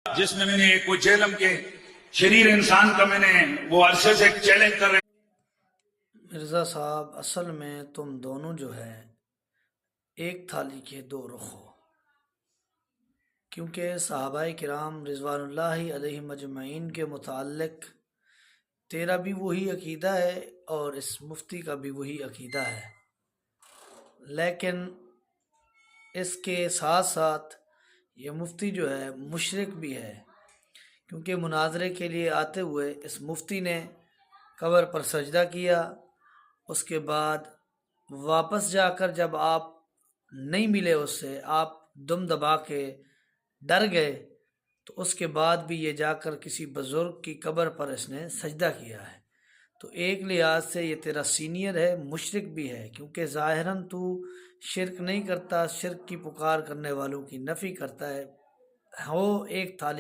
جس میں نے کوئی جہلم کے شریر انسان کا میں نے وہ عرصے سے چیلنج کر رہے. مرزا صاحب، اصل میں تم دونوں جو ہے ایک تھالی کے دو رخ ہو، کیونکہ صحابہ کرام رضوان اللہ علیہ مجمعین کے متعلق تیرا بھی وہی عقیدہ ہے اور اس مفتی کا بھی وہی عقیدہ ہے، لیکن اس کے ساتھ ساتھ یہ مفتی جو ہے مشرک بھی ہے، کیونکہ مناظرے کے لیے آتے ہوئے اس مفتی نے قبر پر سجدہ کیا، اس کے بعد واپس جا کر جب آپ نہیں ملے اس سے، آپ دم دبا کے ڈر گئے، تو اس کے بعد بھی یہ جا کر کسی بزرگ کی قبر پر اس نے سجدہ کیا ہے. تو ایک لحاظ سے یہ تیرا سینئر ہے، مشرک بھی ہے، کیونکہ ظاہراً تو شرک نہیں کرتا، شرک کی پکار کرنے والوں کی نفی کرتا ہے. ہو ایک تھالی